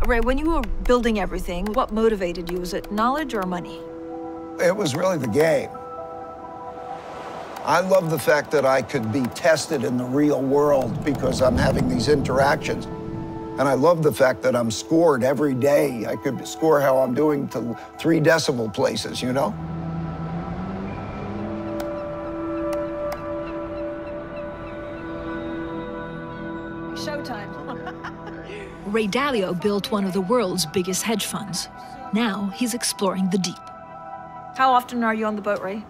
Ray, when you were building everything, what motivated you? Was it knowledge or money? It was really the game. I love the fact that I could be tested in the real world because I'm having these interactions. And I love the fact that I'm scored every day. I could score how I'm doing to 3 decimal places, you know? Showtime. Ray Dalio built one of the world's biggest hedge funds. Now he's exploring the deep. How often are you on the boat, Ray?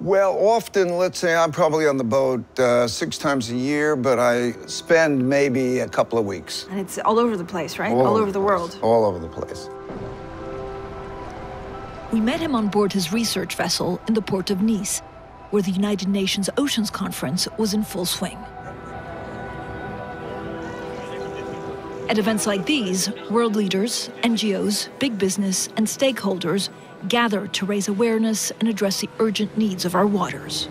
Well, often, let's say I'm probably on the boat 6 times a year, but I spend maybe a couple of weeks. And it's all over the place, right? All over the world. All over the place. We met him on board his research vessel in the port of Nice, where the United Nations Oceans Conference was in full swing. At events like these, world leaders, NGOs, big business, and stakeholders gather to raise awareness and address the urgent needs of our waters.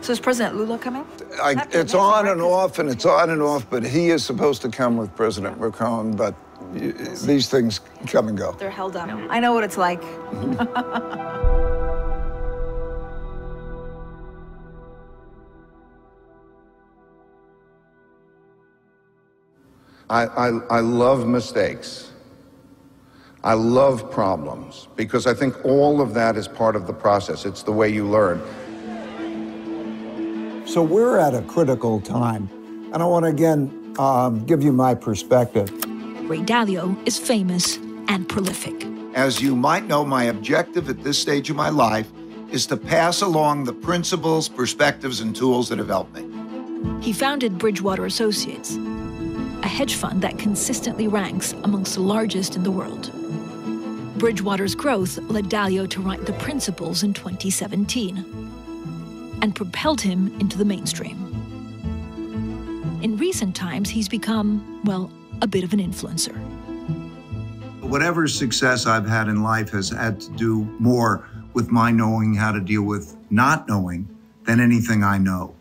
So is President Lula coming? It's on and off, and it's on and off, but he is supposed to come with President Macron, but these things come and go. They're held up. I know what it's like. I love mistakes. I love problems, because I think all of that is part of the process. It's the way you learn. So we're at a critical time, and I want to again give you my perspective. Ray Dalio is famous and prolific. As you might know, my objective at this stage of my life is to pass along the principles, perspectives, and tools that have helped me. He founded Bridgewater Associates, a hedge fund that consistently ranks amongst the largest in the world. Bridgewater's growth led Dalio to write The Principles in 2017 and propelled him into the mainstream. In recent times, he's become, well, a bit of an influencer. Whatever success I've had in life has had to do more with my knowing how to deal with not knowing than anything I know.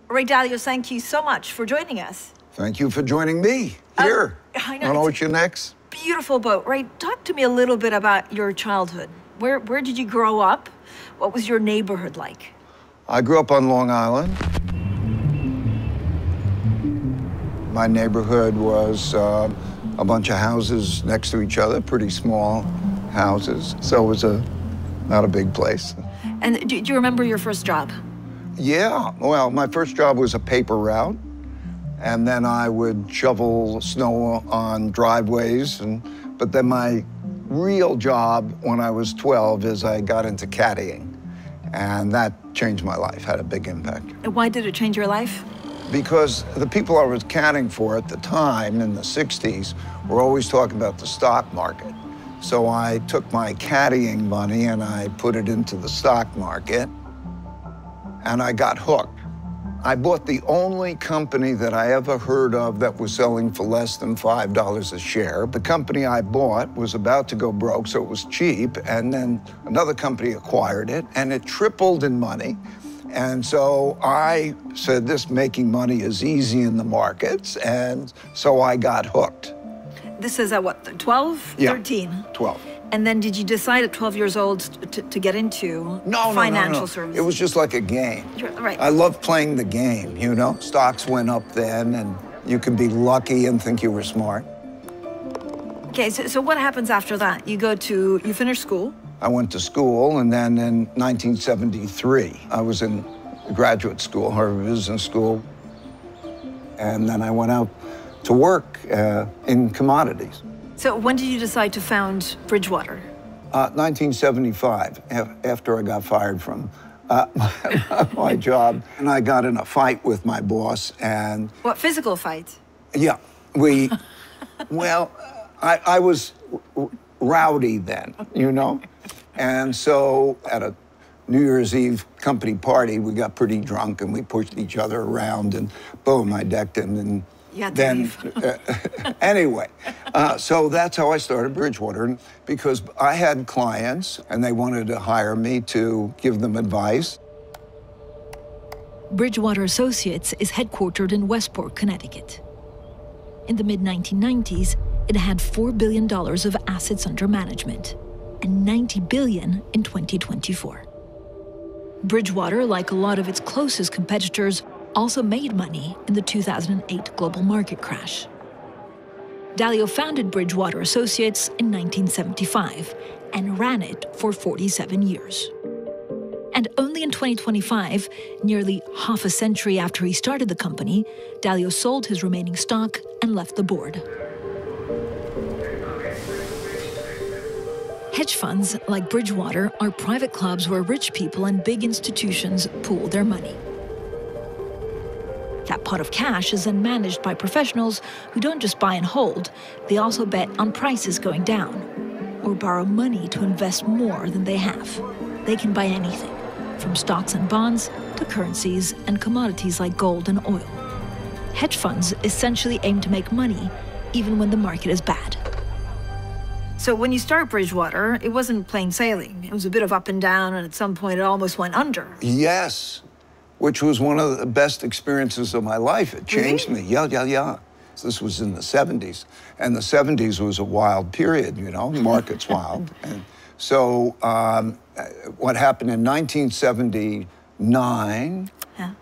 Ray Dalio, thank you so much for joining us. Thank you for joining me here I know, on Ocean X. Beautiful boat. Ray, talk to me a little bit about your childhood. Where did you grow up? What was your neighborhood like? I grew up on Long Island. My neighborhood was a bunch of houses next to each other, pretty small houses. So it was not a big place. And do you remember your first job? Yeah, well, my first job was a paper route. And then I would shovel snow on driveways. But then my real job when I was 12 is I got into caddying. And that changed my life, had a big impact. And why did it change your life? Because the people I was caddying for at the time, in the 60s, were always talking about the stock market. So I took my caddying money and I put it into the stock market, and I got hooked. I bought the only company that I ever heard of that was selling for less than $5 a share. The company I bought was about to go broke, so it was cheap, and then another company acquired it, and it tripled in money. And so I said, this making money is easy in the markets, and so I got hooked. This is at what, 12, yeah, 13? 12. And then did you decide at 12 years old to get into financial services? It was just like a game. Right. I loved playing the game, you know? Stocks went up then, and you could be lucky and think you were smart. Okay, so what happens after that? You finish school? I went to school, and then in 1973, I was in graduate school, Harvard Business School, and then I went out to work in commodities. So when did you decide to found Bridgewater? 1975, after I got fired from my job. And I got in a fight with my boss, and... What, physical fight? Yeah, well, I was rowdy then, you know? And so at a New Year's Eve company party, we got pretty drunk and we pushed each other around, and boom, I decked him, and then, anyway, so that's how I started Bridgewater, because I had clients and they wanted to hire me to give them advice. Bridgewater Associates is headquartered in Westport, Connecticut. In the mid-1990s, it had $4 billion of assets under management and $90 billion in 2024. Bridgewater, like a lot of its closest competitors, also made money in the 2008 global market crash. Dalio founded Bridgewater Associates in 1975 and ran it for 47 years. And only in 2025, nearly half a century after he started the company, Dalio sold his remaining stock and left the board. Hedge funds, like Bridgewater, are private clubs where rich people and big institutions pool their money. That pot of cash is then managed by professionals who don't just buy and hold, they also bet on prices going down, or borrow money to invest more than they have. They can buy anything, from stocks and bonds to currencies and commodities like gold and oil. Hedge funds essentially aim to make money even when the market is bad. So when you start Bridgewater, it wasn't plain sailing. It was a bit of up and down, and at some point it almost went under. Yes, which was one of the best experiences of my life. It changed me. Yeah. So this was in the 70s. And the 70s was a wild period, you know, market's wild. And so what happened in 1979,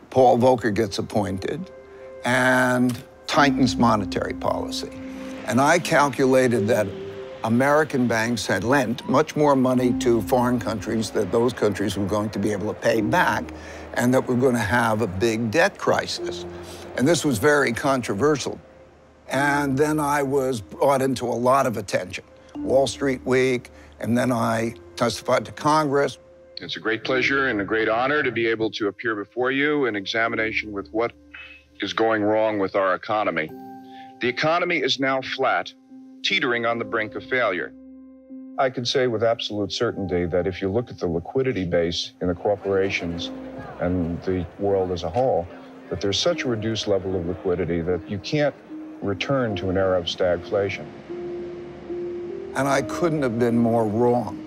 Paul Volcker gets appointed and tightens monetary policy. And I calculated that American banks had lent much more money to foreign countries that those countries were going to be able to pay back, and that we're going to have a big debt crisis. And this was very controversial. And then I was brought into a lot of attention. Wall Street Week, and then I testified to Congress. It's a great pleasure and a great honor to be able to appear before you in examination with what is going wrong with our economy. The economy is now flat, teetering on the brink of failure. I can say with absolute certainty that if you look at the liquidity base in the corporations and the world as a whole, that there's such a reduced level of liquidity that you can't return to an era of stagflation. And I couldn't have been more wrong.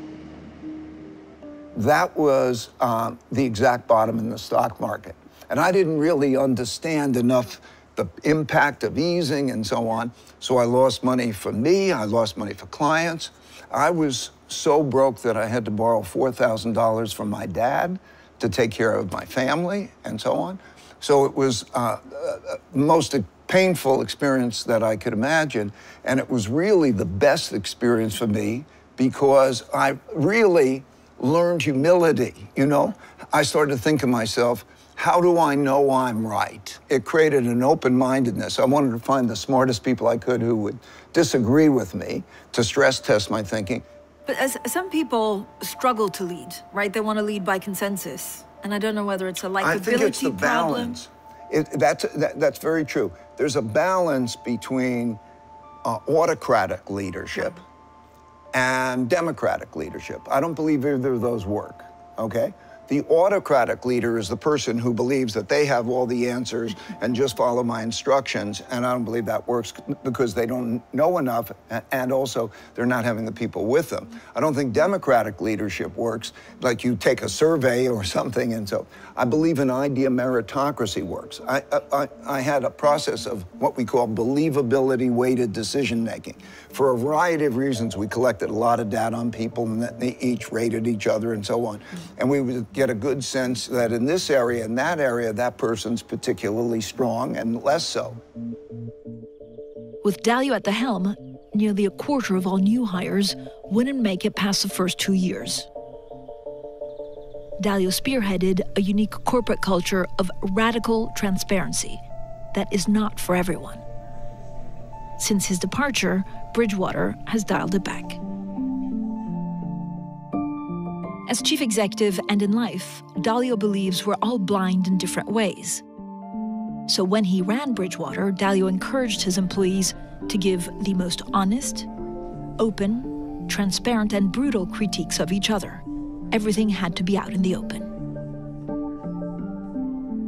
That was the exact bottom in the stock market. And I didn't really understand enough the impact of easing and so on. So I lost money for me, I lost money for clients. I was so broke that I had to borrow $4,000 from my dad to take care of my family and so on. So it was most painful experience that I could imagine. And it was really the best experience for me because I really learned humility, you know? I started to think of myself, how do I know I'm right? It created an open-mindedness. I wanted to find the smartest people I could who would disagree with me to stress test my thinking. But as some people struggle to lead, right? They want to lead by consensus. And I don't know whether it's a likability problem. I think it's the balance. That's very true. There's a balance between autocratic leadership and democratic leadership. I don't believe either of those work, okay? The autocratic leader is the person who believes that they have all the answers and just follow my instructions, and I don't believe that works because they don't know enough, and also they're not having the people with them. I don't think democratic leadership works, like you take a survey or something, and so I believe an idea meritocracy works. I had a process of what we call believability-weighted decision-making. For a variety of reasons, we collected a lot of data on people, and they each rated each other and so on, and we would get a good sense that in this area and that area, that person's particularly strong and less so. With Dalio at the helm, nearly a quarter of all new hires wouldn't make it past the first 2 years. Dalio spearheaded a unique corporate culture of radical transparency that is not for everyone. Since his departure, Bridgewater has dialed it back. As chief executive and in life, Dalio believes we're all blind in different ways. So when he ran Bridgewater, Dalio encouraged his employees to give the most honest, open, transparent, and brutal critiques of each other. Everything had to be out in the open.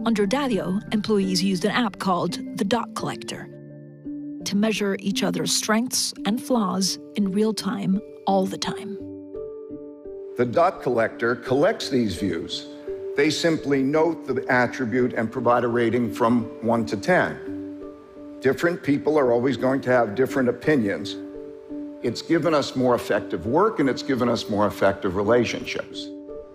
Under Dalio, employees used an app called the Dot Collector to measure each other's strengths and flaws in real time, all the time. The Dot Collector collects these views. They simply note the attribute and provide a rating from 1 to 10. Different people are always going to have different opinions. It's given us more effective work, and it's given us more effective relationships.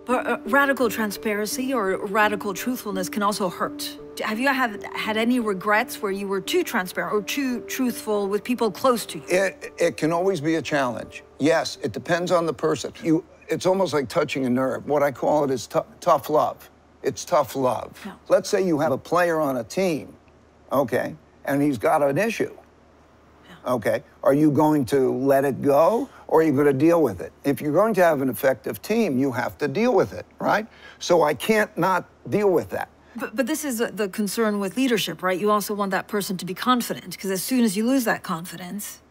But radical transparency or radical truthfulness can also hurt. Have you had any regrets where you were too transparent or too truthful with people close to you? It can always be a challenge. Yes, it depends on the person. It's almost like touching a nerve. What I call it is tough love. It's tough love. Yeah. Let's say you have a player on a team, okay, and he's got an issue. Okay, are you going to let it go, or are you going to deal with it? If you're going to have an effective team, you have to deal with it, right? So I can't not deal with that. But this is the concern with leadership, right? You also want that person to be confident, because as soon as you lose that confidence,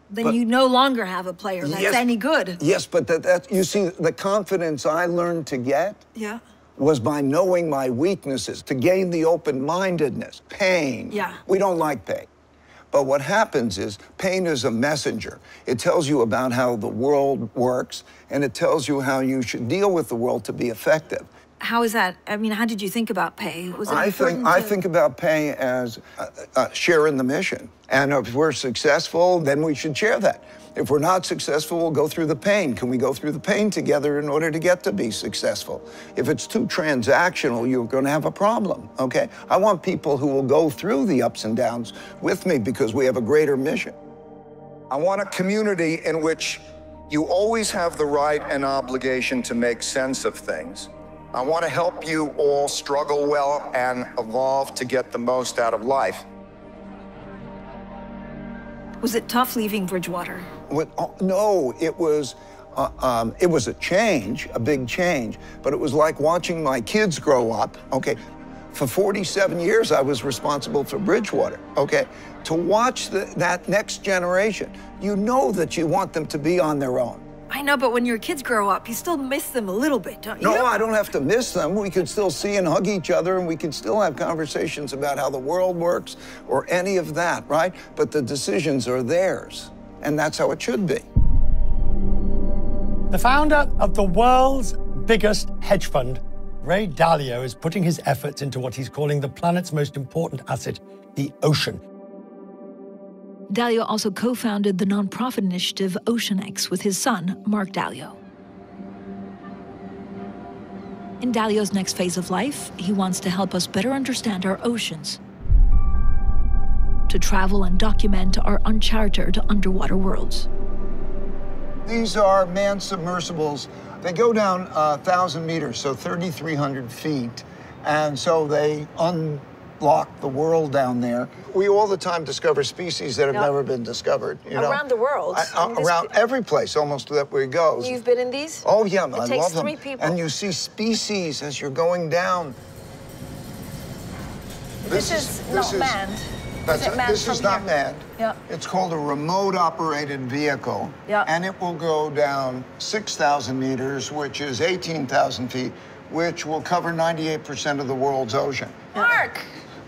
then you no longer have a player that's any good. Yes, but you see, the confidence I learned to get was by knowing my weaknesses, to gain the open-mindedness. Pain. Yeah. We don't like pain. But what happens is, pain is a messenger. It tells you about how the world works, and it tells you how you should deal with the world to be effective. How is that? I mean, how did you think about pay? Was it I think about pay as sharing the mission. And if we're successful, then we should share that. If we're not successful, we'll go through the pain. Can we go through the pain together in order to get to be successful? If it's too transactional, you're going to have a problem, okay? I want people who will go through the ups and downs with me because we have a greater mission. I want a community in which you always have the right and obligation to make sense of things. I want to help you all struggle well and evolve to get the most out of life. Was it tough leaving Bridgewater? No, it was a change, a big change, but it was like watching my kids grow up, okay? For 47 years, I was responsible for Bridgewater, okay? To watch that next generation, you know that you want them to be on their own. I know, but when your kids grow up, you still miss them a little bit, don't you? No, I don't have to miss them. We can still see and hug each other, and we can still have conversations about how the world works or any of that, right? But the decisions are theirs, and that's how it should be. The founder of the world's biggest hedge fund, Ray Dalio, is putting his efforts into what he's calling the planet's most important asset, the ocean. Dalio also co-founded the nonprofit initiative OceanX with his son, Mark Dalio. In Dalio's next phase of life, he wants to help us better understand our oceans, to travel and document our uncharted underwater worlds. These are manned submersibles. They go down 1,000 meters, so 3,300 feet, and so they unlock the world down there. We all the time discover species that have never been discovered. Around the world? Around every place, almost that we go. You've been in these? Oh, yeah, I love them. It takes 3 people. And you see species as you're going down. This is not manned. This is not manned. Yeah. It's called a remote operated vehicle. Yeah. And it will go down 6,000 meters, which is 18,000 feet, which will cover 98% of the world's ocean. Mark,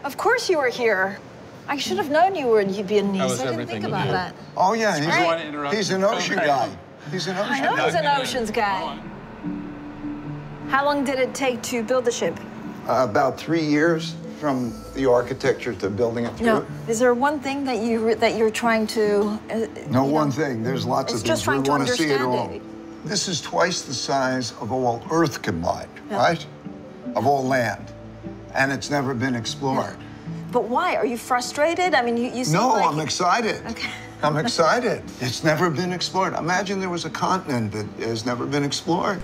of course you were here. I should have known you'd be in these. I didn't think about that. Oh, yeah, he's an ocean guy. He's an ocean guy. I know he's an oceans guy. How long did it take to build the ship? About 3 years from the architecture to building it through. No. Is there one thing that you're trying to? No, one thing. There's lots of things. Just trying we to want to see it understand all. it. This is twice the size of all Earth combined, right? Of all land, and it's never been explored. But why? Are you frustrated? I mean, you seem No, like... I'm excited. Okay. I'm excited. It's never been explored. Imagine there was a continent that has never been explored,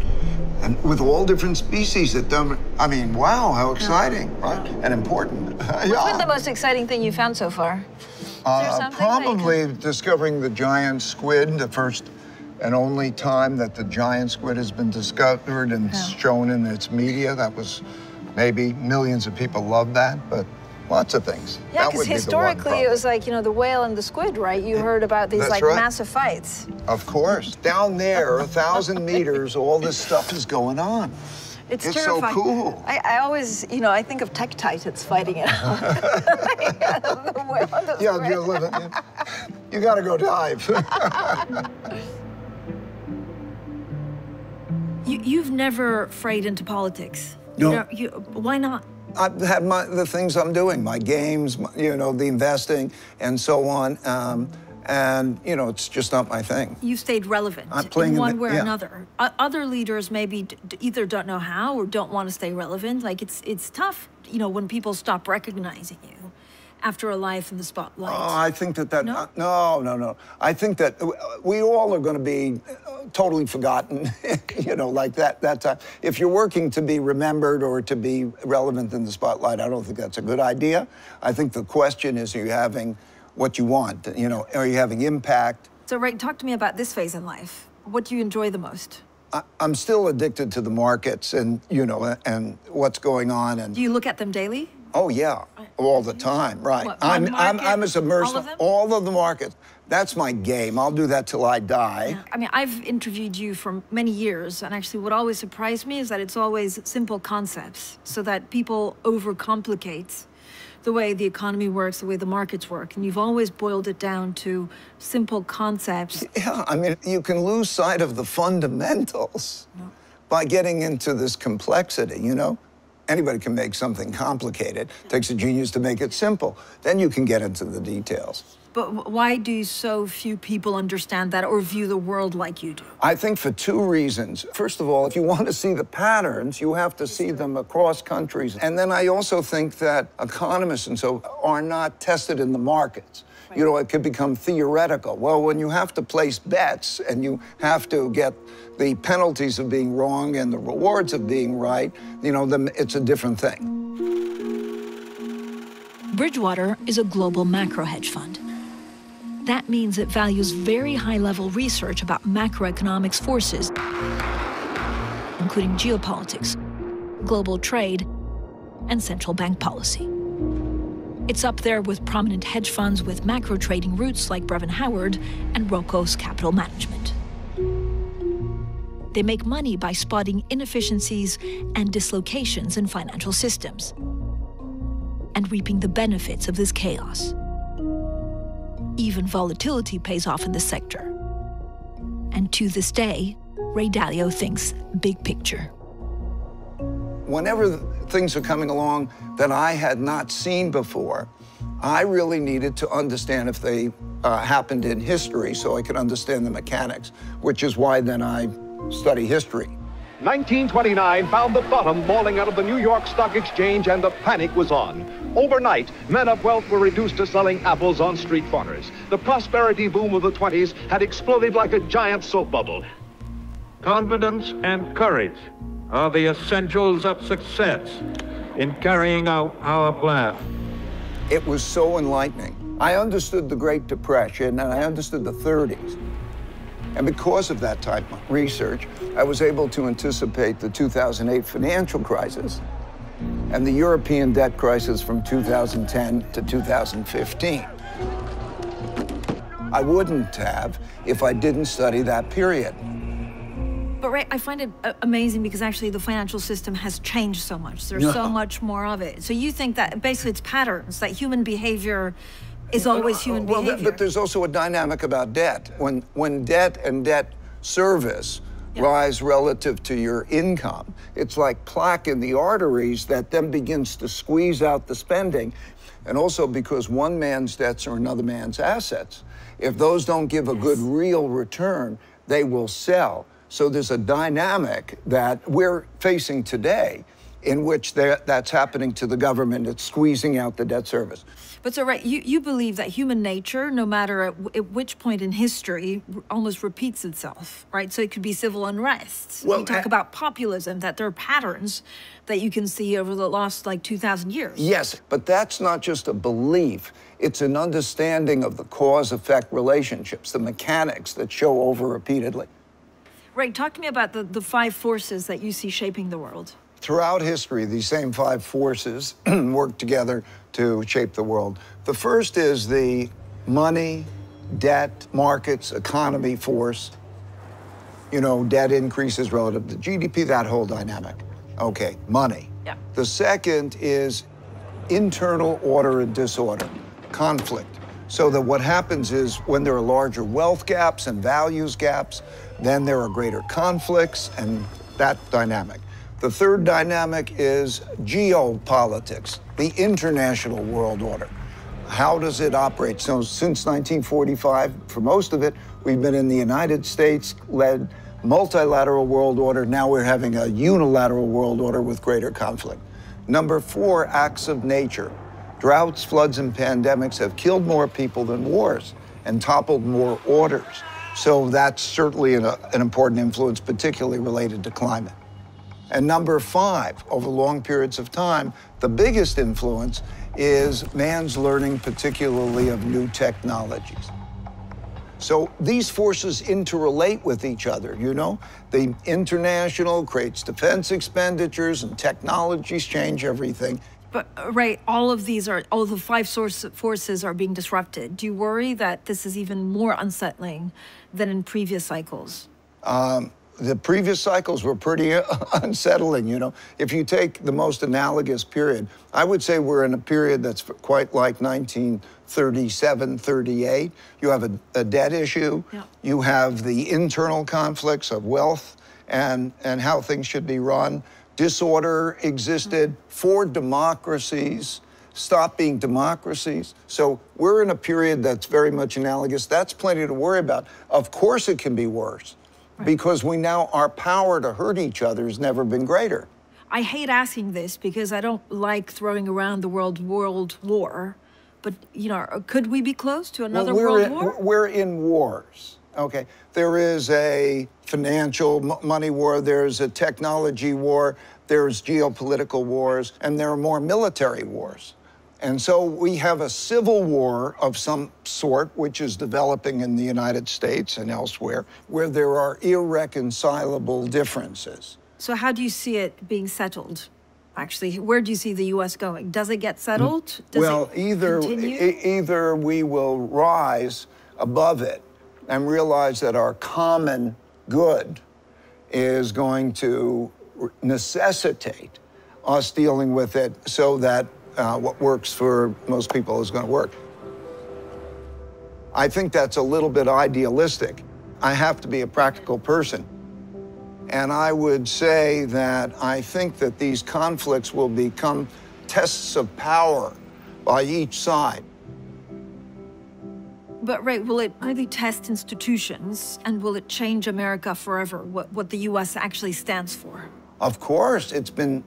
and with all different species that don't. I mean, wow, how exciting, right? And important. What's been the most exciting thing you found so far? Is there something Probably discovering the giant squid, the first and only time that the giant squid has been discovered and shown in its media. That was maybe millions of people love that, but lots of things. Yeah, because historically it was like, the whale and the squid, right? You heard about these massive fights. Of course. Down there, 1,000 meters, all this stuff is going on. It's so terrifying. cool. I always, I think of tech titans fighting it out. The whale and the squid. You gotta go dive. You've never frayed into politics. No. Why not? I've had the things I'm doing, my games, you know, the investing and so on. And, you know, it's just not my thing. You stayed relevant I'm playing in one way or another. Other leaders maybe either don't know how or don't want to stay relevant. Like, it's tough, you know, when people stop recognizing you after a life in the spotlight. Oh, I think that No? No. I think that we all are going to be totally forgotten, you know, like that time. If you're working to be remembered or to be relevant in the spotlight, I don't think that's a good idea. I think the question is, are you having what you want? You know, are you having impact? So, Ray, talk to me about this phase in life. What do you enjoy the most? I'm still addicted to the markets and, you know, and what's going on. And do you look at them daily? Oh, yeah, all the time, right. What, I'm as immersed all of them? all of the markets. That's my game. I'll do that till I die. Yeah. I mean, I've interviewed you for many years, and actually what always surprised me is that it's always simple concepts, so that people overcomplicate the way the economy works, the way the markets work, and you've always boiled it down to simple concepts. Yeah, I mean, you can lose sight of the fundamentals by getting into this complexity, you know? Anybody can make something complicated. It takes a genius to make it simple. Then you can get into the details. But why do so few people understand that or view the world like you do? I think for two reasons. First of all, if you want to see the patterns, you have to see them across countries. And then I also think that economists and so are not tested in the markets. You know, it could become theoretical. Well, when you have to place bets and you have to get the penalties of being wrong and the rewards of being right, you know, then it's a different thing. Bridgewater is a global macro hedge fund. That means it values very high-level research about macroeconomics forces, including geopolitics, global trade, and central bank policy. It's up there with prominent hedge funds with macro trading roots like Brevin Howard and Rocos Capital Management. They make money by spotting inefficiencies and dislocations in financial systems and reaping the benefits of this chaos. Even volatility pays off in the sector. And to this day, Ray Dalio thinks big picture. Whenever things are coming along that I had not seen before, I really needed to understand if they happened in history so I could understand the mechanics, which is why then I study history. 1929 found the bottom falling out of the New York Stock Exchange, and the panic was on. Overnight, men of wealth were reduced to selling apples on street corners. The prosperity boom of the 20s had exploded like a giant soap bubble. Confidence and courage are the essentials of success in carrying out our plan. It was so enlightening. I understood the Great Depression and I understood the 30s. And because of that type of research, I was able to anticipate the 2008 financial crisis and the European debt crisis from 2010 to 2015. I wouldn't have if I didn't study that period. But Ray, I find it amazing because actually the financial system has changed so much. There's so much more of it. So you think that basically it's patterns, that human behavior is always human behavior. But there's also a dynamic about debt. When debt and debt service rise relative to your income, it's like plaque in the arteries that then begins to squeeze out the spending. And also because one man's debts are another man's assets. If those don't give a good real return, they will sell. So there's a dynamic that we're facing today in which that's happening to the government. It's squeezing out the debt service. But so, right, you believe that human nature, no matter at which point in history, almost repeats itself, right? So it could be civil unrest. Well, we talk about populism, that there are patterns that you can see over the last, 2,000 years. Yes, but that's not just a belief. It's an understanding of the cause-effect relationships, the mechanics that show over repeatedly. Right, talk to me about the 5 forces that you see shaping the world. Throughout history, these same 5 forces work together to shape the world. The first is the money, debt, markets, economy force. You know, debt increases relative to GDP, that whole dynamic. Okay, money. Yeah. The second is internal order and disorder, conflict. So that what happens is when there are larger wealth gaps and values gaps, then there are greater conflicts and that dynamic. The third dynamic is geopolitics, the international world order. How does it operate? So since 1945, for most of it, we've been in the United States-led multilateral world order. Now we're having a unilateral world order with greater conflict. Number 4, acts of nature. Droughts, floods, and pandemics have killed more people than wars and toppled more orders. So that's certainly an important influence, particularly related to climate. And number 5, over long periods of time, the biggest influence is man's learning, particularly of new technologies. So these forces interrelate with each other, you know? The international creates defense expenditures and technologies change everything. But, right, all the 5 forces are being disrupted. Do you worry that this is even more unsettling than in previous cycles? The previous cycles were pretty unsettling, you know. If you take the most analogous period, I would say we're in a period that's quite like 1937, 38. You have a debt issue. Yeah. You have the internal conflicts of wealth and how things should be run. Disorder existed. 4 democracies stopped being democracies. So we're in a period that's very much analogous. That's plenty to worry about. Of course it can be worse. Right. Because our power to hurt each other has never been greater. I hate asking this because I don't like throwing around the world war, but, you know, could we be close to another world war? We're in wars, okay? There is a financial money war, there's a technology war, there's geopolitical wars, and there are more military wars. And so we have a civil war of some sort, which is developing in the United States and elsewhere, where there are irreconcilable differences. So how do you see it being settled? Actually, where do you see the U.S. going? Does it get settled? Does it either we will rise above it and realize that our common good is going to necessitate us dealing with it so that what works for most people is going to work. I think that's a little bit idealistic. I have to be a practical person. And I would say that I think that these conflicts will become tests of power by each side. But, right, will it really test institutions, and will it change America forever, what the U.S. actually stands for? Of course, it's been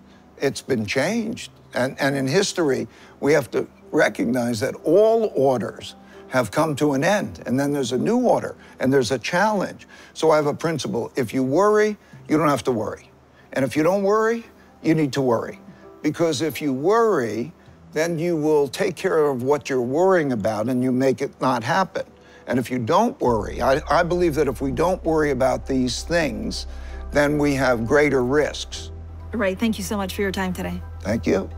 changed. And in history, we have to recognize that all orders have come to an end, and then there's a new order, and there's a challenge. So I have a principle. If you worry, you don't have to worry. And if you don't worry, you need to worry. Because if you worry, then you will take care of what you're worrying about, and you make it not happen. And if you don't worry, I believe that if we don't worry about these things, then we have greater risks. Right, thank you so much for your time today. Thank you.